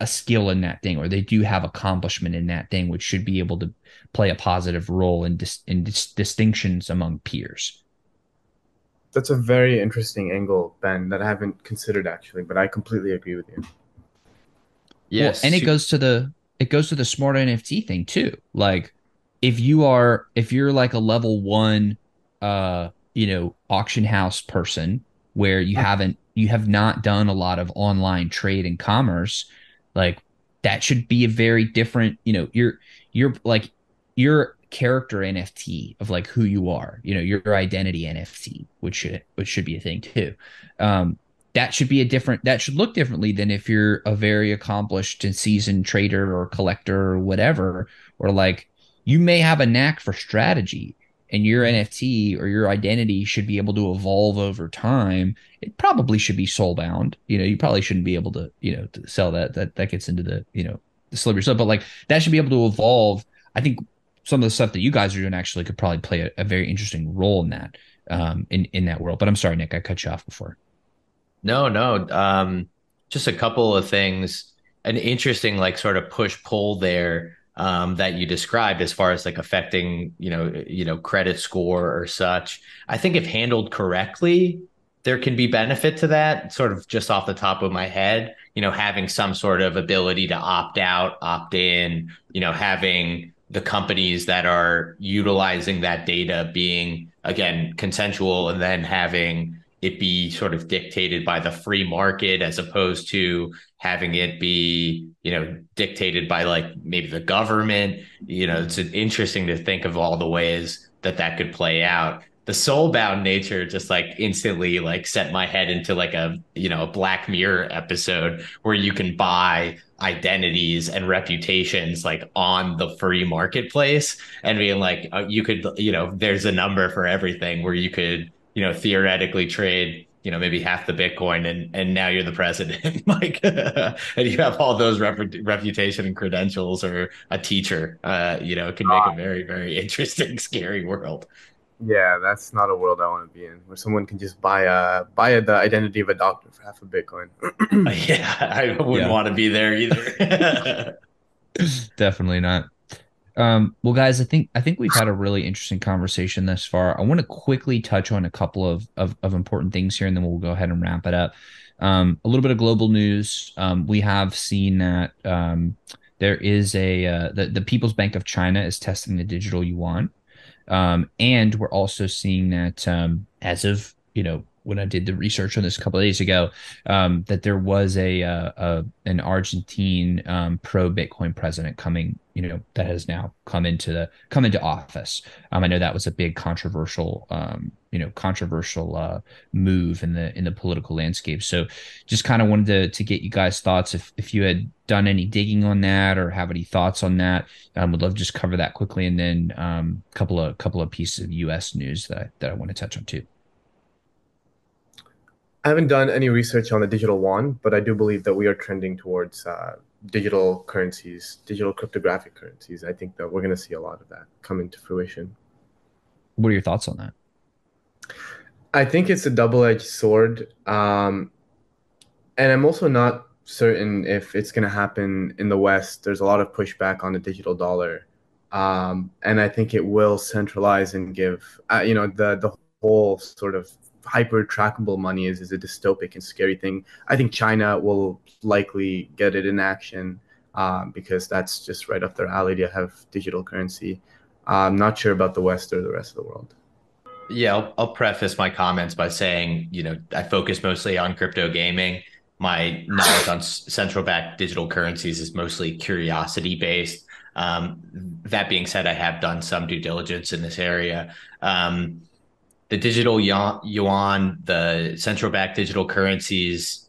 a skill in that thing, or they do have accomplishment in that thing, which should be able to play a positive role in distinctions among peers. That's a very interesting angle, Ben, that I haven't considered actually, but I completely agree with you. Well, and Yes. it goes to the smart NFT thing too. Like if you're like a level one auction house person where you have not done a lot of online trade and commerce, like that should be a very different, you're like your character NFT of like who you are, your identity NFT, which should be a thing too. That should be that should look differently than if you're a very accomplished and seasoned trader or collector or whatever, or like you may have a knack for strategy and your NFT or your identity should be able to evolve over time. It probably should be soul bound. You probably shouldn't be able to, to sell that gets into the slippery stuff, but like that should be able to evolve. I think some of the stuff that you guys are doing actually could probably play a very interesting role in that, in that world. But I'm sorry, Nick, I cut you off before. No, no. Just a couple of things. An interesting like sort of push pull there that you described as far as like affecting, credit score or such. I think if handled correctly, there can be benefit to that, sort of just off the top of my head, having some sort of ability to opt out, opt in, having the companies that are utilizing that data being, again, consensual, and then having it be sort of dictated by the free market as opposed to having it be, dictated by like maybe the government. It's interesting to think of all the ways that that could play out. The soulbound nature just like instantly like set my head into like a Black Mirror episode where you can buy identities and reputations like on the free marketplace, and being like, you could, there's a number for everything where you could, theoretically trade, maybe half the Bitcoin, and now you're the president, like, and you have all those reputation and credentials, or a teacher. It can make a very, very interesting, scary world. Yeah, that's not a world I want to be in, where someone can just buy the identity of a doctor for half a Bitcoin. Yeah, I wouldn't Yeah. want to be there either. Definitely not. Well, guys, I think we've had a really interesting conversation thus far. I want to quickly touch on a couple of important things here, and then we'll go ahead and wrap it up. A little bit of global news. We have seen that there is the People's Bank of China is testing the digital yuan. And we're also seeing that as of, when I did the research on this a couple of days ago, that there was an Argentine pro Bitcoin president coming, that has now come into office. I know that was a big controversial, move in the political landscape. So just kind of wanted to get you guys' thoughts if you had done any digging on that or have any thoughts on that. Would love to just cover that quickly, and then couple of pieces of U.S. news that I want to touch on too. I haven't done any research on the digital yuan, but I do believe that we are trending towards digital currencies, digital cryptographic currencies. I think that we're going to see a lot of that come into fruition. What are your thoughts on that? I think it's a double-edged sword. And I'm also not certain if it's going to happen in the West. There's a lot of pushback on the digital dollar. And I think it will centralize and give, the whole sort of hyper trackable money is a dystopic and scary thing. I think China will likely get it in action because that's just right up their alley to have digital currency. I'm not sure about the West or the rest of the world. Yeah, I'll preface my comments by saying, I focus mostly on crypto gaming. My knowledge on central bank digital currencies is mostly curiosity based. That being said, I have done some due diligence in this area. The digital yuan, the central bank digital currencies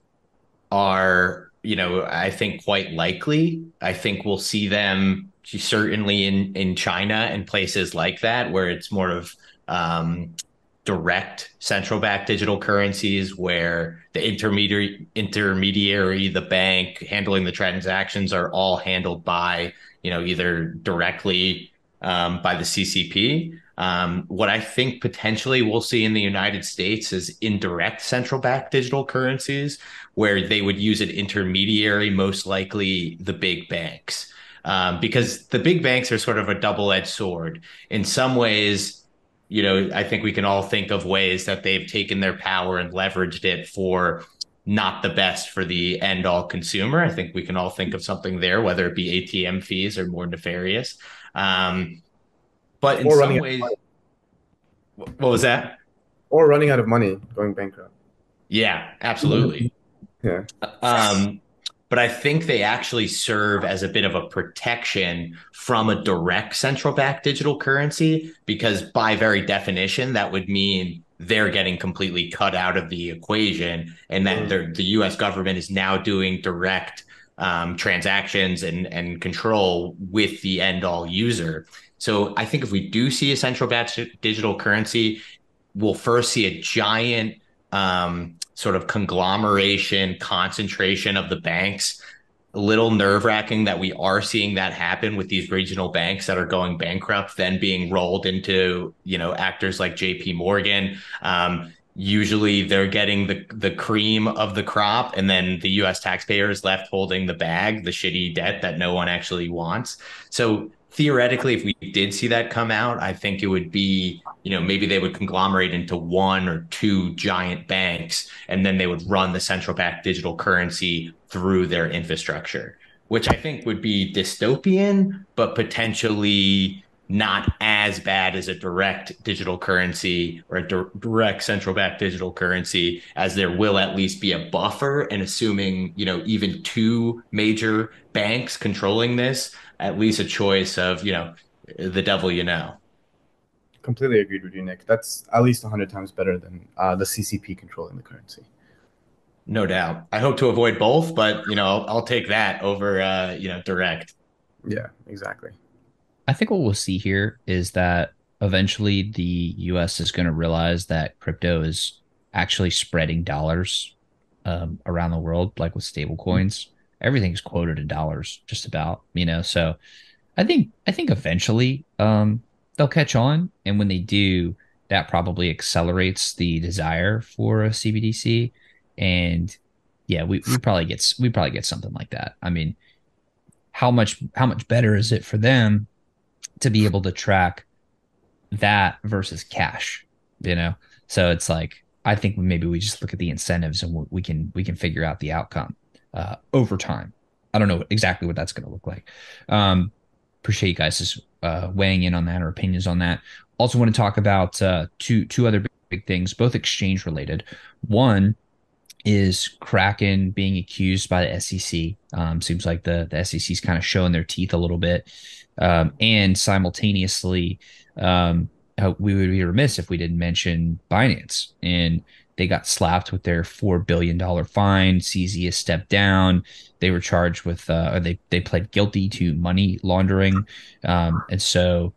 are, I think quite likely. I think we'll see them certainly in China and places like that, where it's more of direct central bank digital currencies where the intermediary, the bank handling the transactions are all handled by, either directly by the CCP. What I think potentially we'll see in the United States is indirect central bank digital currencies, where they would use an intermediary, most likely the big banks. Because the big banks are sort of a double-edged sword. In some ways, I think we can all think of ways that they've taken their power and leveraged it for not the best for the end all consumer. I think we can all think of something there, whether it be ATM fees or more nefarious. But in Or running some out of ways, money. what was that? Or running out of money, going bankrupt. Yeah, absolutely. Yeah. Um, but I think they actually serve as a bit of a protection from a direct central bank digital currency, because by very definition, that would mean they're getting completely cut out of the equation, and that the US government is now doing direct transactions and control with the end all user. So I think if we do see a central bank digital currency, we'll first see a giant sort of conglomeration, concentration of the banks. A little nerve wracking that we are seeing that happen with these regional banks that are going bankrupt, then being rolled into, actors like JP Morgan. Usually they're getting the cream of the crop, and then the US taxpayer is left holding the bag, the shitty debt that no one actually wants. So theoretically, if we did see that come out, I think it would be, maybe they would conglomerate into one or two giant banks, and then they would run the central bank digital currency through their infrastructure, which I think would be dystopian, but potentially not as bad as a direct digital currency or a direct central bank digital currency, as there will at least be a buffer. And assuming, even two major banks controlling this, at least a choice of, the devil Completely agreed with you, Nick. That's at least 100 times better than the CCP controlling the currency. No doubt. I hope to avoid both, but I'll take that over direct. Yeah, exactly. I think what we'll see here is that eventually the US is going to realize that crypto is actually spreading dollars around the world, like with stable coins. Everything's quoted in dollars, just about. So I think eventually they'll catch on, and when they do, that probably accelerates the desire for a CBDC. And yeah, we probably get something like that. I mean, how much better is it for them to be able to track that versus cash, you know? So it's like, I think maybe we just look at the incentives and we can figure out the outcome over time. I don't know exactly what that's going to look like. Appreciate you guys weighing in on that or opinions on that. Also want to talk about two other big things, both exchange related. One is Kraken being accused by the SEC. Seems like the SEC is kind of showing their teeth a little bit. And simultaneously, we would be remiss if we didn't mention Binance. And they got slapped with their $4 billion fine. CZ has stepped down. They were charged with, or they pled guilty to money laundering. And so,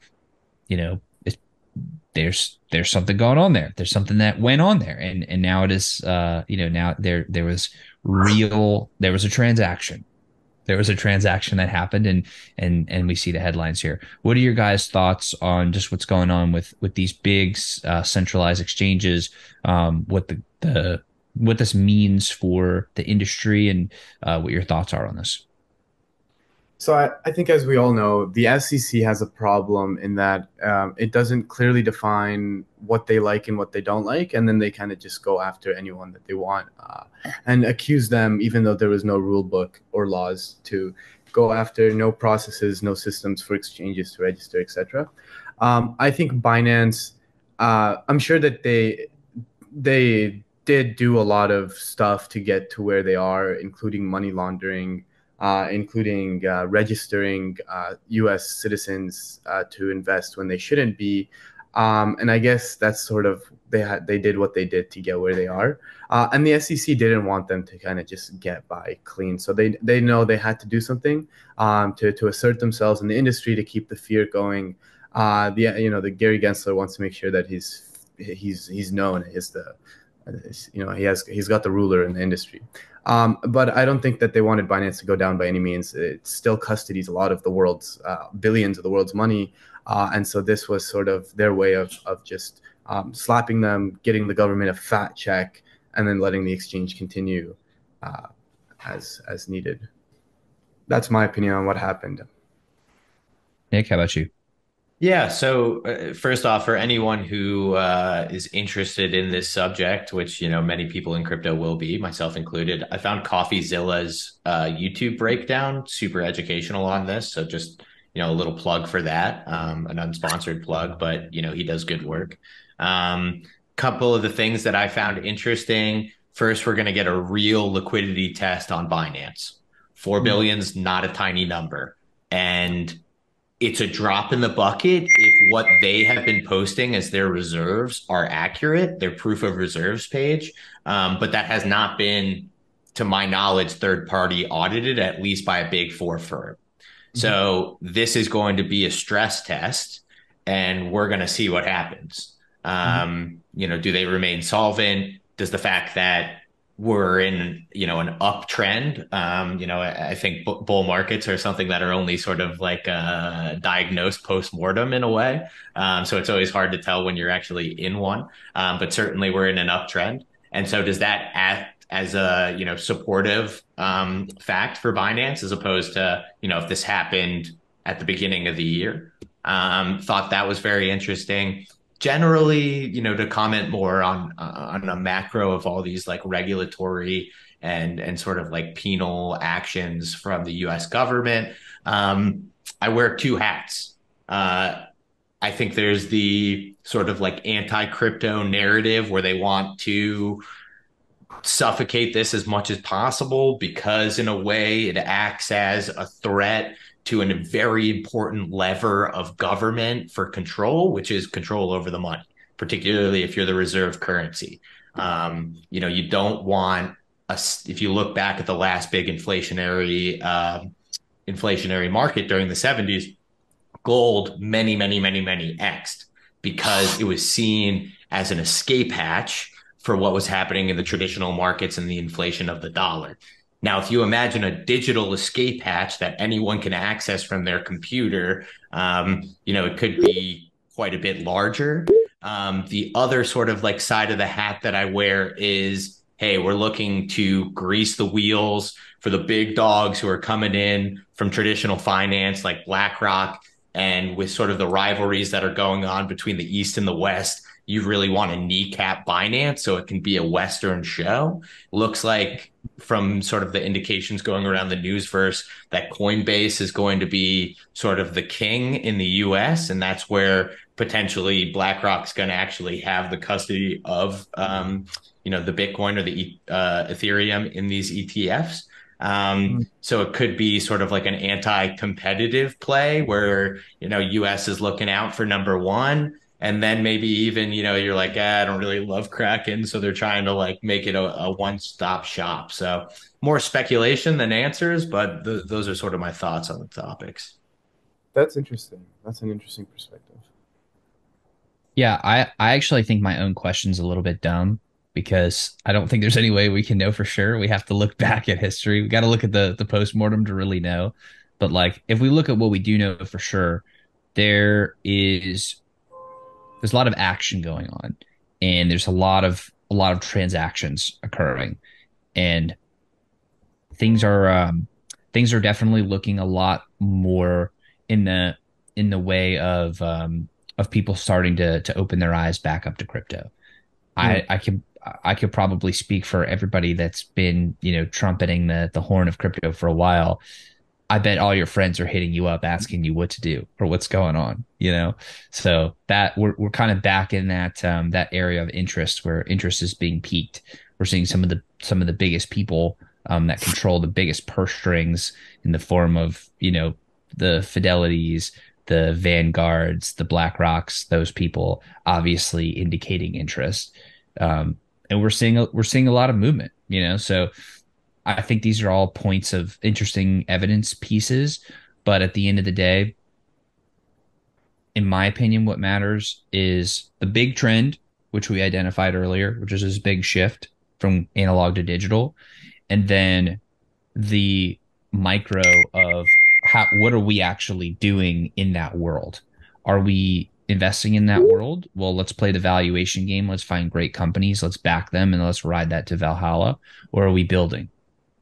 you know, there's something going on there. There's something that went on there, and now it is now there was a transaction. There was a transaction that happened, and we see the headlines here. What are your guys' thoughts on just what's going on with these big centralized exchanges? What what this means for the industry, and what your thoughts are on this? So I think, as we all know, the SEC has a problem in that it doesn't clearly define what they like and what they don't like, and then they kind of just go after anyone that they want and accuse them, even though there was no rule book or laws to go after, no processes, no systems for exchanges to register, etc. I think Binance, I'm sure that they did do a lot of stuff to get to where they are, including money laundering, including registering U.S. citizens to invest when they shouldn't be. And I guess that's sort of, they did what they did to get where they are. And the SEC didn't want them to kind of just get by clean. So they know they had to do something to assert themselves in the industry, to keep the fear going. The Gary Gensler wants to make sure that his he's known as the he's got the ruler in the industry. But I don't think that they wanted Binance to go down by any means. It still custodies a lot of the world's billions of the world's money, and so this was sort of their way of just slapping them, getting the government a fat check, and then letting the exchange continue as needed. That's my opinion on what happened. Nick, how about you? Yeah, so first off, for anyone who is interested in this subject, which many people in crypto will be, myself included, I found CoffeeZilla's YouTube breakdown super educational on this. So just a little plug for that, an unsponsored plug, but he does good work. Couple of the things that I found interesting. First, we're going to get a real liquidity test on Binance. 4 billion's not a tiny number, and it's a drop in the bucket if what they have been posting as their reserves are accurate, their proof of reserves page. But that has not been, to my knowledge, third party audited, at least by a big four firm. So this is going to be a stress test, and we're going to see what happens. Do they remain solvent? Does the fact that we're in, an uptrend. I think bull markets are something that are only sort of like diagnosed post-mortem in a way. So it's always hard to tell when you're actually in one. But certainly we're in an uptrend. And so does that act as a, supportive fact for Binance as opposed to, if this happened at the beginning of the year? Thought that was very interesting. Generally, to comment more on a macro of all these like regulatory and sort of like penal actions from the U.S. government, I wear two hats. I think there's the sort of like anti-crypto narrative where they want to suffocate this as much as possible because in a way it acts as a threat to a very important lever of government for control, which is control over the money, particularly if you're the reserve currency. You don't want if you look back at the last big inflationary market during the 70s, gold many X'd because it was seen as an escape hatch for what was happening in the traditional markets and the inflation of the dollar. Now, if you imagine a digital escape hatch that anyone can access from their computer, it could be quite a bit larger. The other sort of like side of the hat that I wear is, hey, we're looking to grease the wheels for the big dogs who are coming in from traditional finance like BlackRock. And with sort of the rivalries that are going on between the East and the West, you really want to kneecap Binance so it can be a Western show. Looks like from sort of the indications going around the newsverse that Coinbase is going to be sort of the king in the US. And that's where potentially BlackRock's going to actually have the custody of, the Bitcoin or the Ethereum in these ETFs. So it could be sort of like an anti-competitive play where, US is looking out for number one. And then maybe even, you're like, I don't really love Kraken. So they're trying to like make it a one-stop shop. So more speculation than answers, but those are sort of my thoughts on the topics. That's interesting. That's an interesting perspective. Yeah, I actually think my own question's a little bit dumb because I don't think there's any way we can know for sure. We have to look back at history. We got to look at the postmortem to really know. But like, if we look at what we do know for sure, there's a lot of action going on, and there's a lot of transactions occurring, and things are definitely looking a lot more in the way of people starting to open their eyes back up to crypto. I could probably speak for everybody that's been trumpeting the horn of crypto for a while. I bet all your friends are hitting you up asking you what to do or what's going on, So that we're kind of back in that area of interest where interest is being piqued. We're seeing some of the biggest people that control the biggest purse strings in the form of, the Fidelities, the Vanguards, the BlackRocks, those people obviously indicating interest. And we're seeing a lot of movement, so I think these are all points of interesting evidence pieces, but at the end of the day, in my opinion, what matters is the big trend which we identified earlier, which is this big shift from analog to digital, and then the micro of what are we actually doing in that world? Are we investing in that world? Well, let's play the valuation game. Let's find great companies. Let's back them and let's ride that to Valhalla. Or are we building?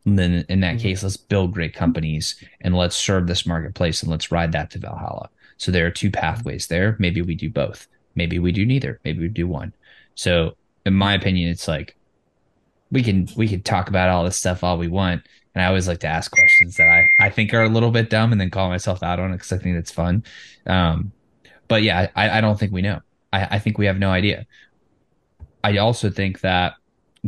And then in that case, let's build great companies and let's serve this marketplace and let's ride that to Valhalla. So there are two pathways there. Maybe we do both. Maybe we do neither. Maybe we do one. So in my opinion, it's like we can talk about all this stuff all we want. And I always like to ask questions that I think are a little bit dumb and then call myself out on it because I think that's fun. But yeah, I don't think we know. I think we have no idea. I also think that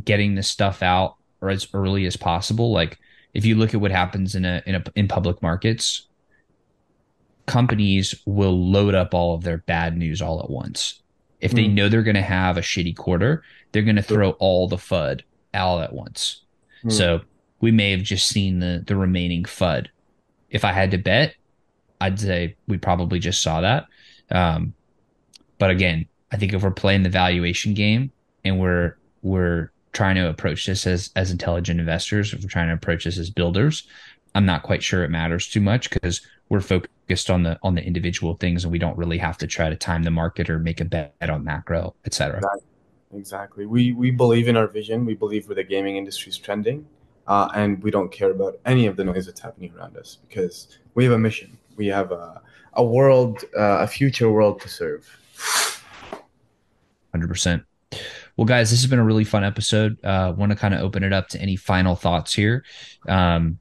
getting this stuff out or as early as possible, like if you look at what happens in public markets, companies will load up all of their bad news all at once. If they know they're going to have a shitty quarter, they're going to throw all the FUD all at once. So we may have just seen the remaining FUD. If I had to bet, I'd say we probably just saw that. But again, I think if we're playing the valuation game and we're trying to approach this as intelligent investors, if we're trying to approach this as builders, I'm not quite sure it matters too much because we're focused on the individual things and we don't really have to try to time the market or make a bet on macro, et cetera. Exactly. We believe in our vision. We believe where the gaming industry is trending, and we don't care about any of the noise that's happening around us because we have a mission. We have a world, a future world to serve. 100%. Well, guys, this has been a really fun episode. Want to kind of open it up to any final thoughts here, and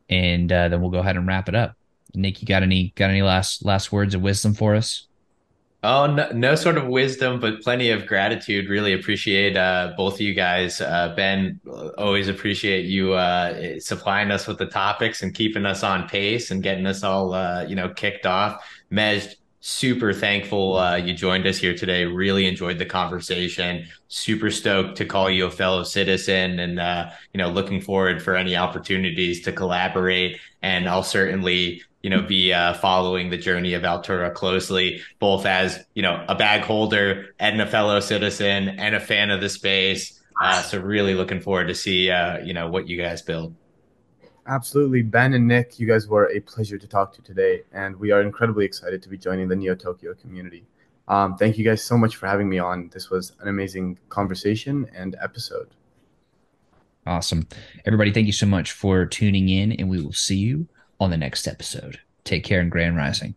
then we'll go ahead and wrap it up. Nick, you got any last words of wisdom for us? Oh, no, no sort of wisdom, but plenty of gratitude. Really appreciate both of you guys. Ben, always appreciate you supplying us with the topics and keeping us on pace and getting us all kicked off. Mej, super thankful you joined us here today. Really enjoyed the conversation. Super stoked to call you a fellow citizen and looking forward for any opportunities to collaborate. And I'll certainly be following the journey of Altura closely, both as, a bag holder and a fellow citizen and a fan of the space. So really looking forward to see, what you guys build. Absolutely. Ben and Nick, you guys were a pleasure to talk to today, and we are incredibly excited to be joining the Neo Tokyo community. Thank you guys so much for having me on. This was an amazing conversation and episode. Awesome. Everybody, thank you so much for tuning in, and we will see you on the next episode. Take care and grand rising.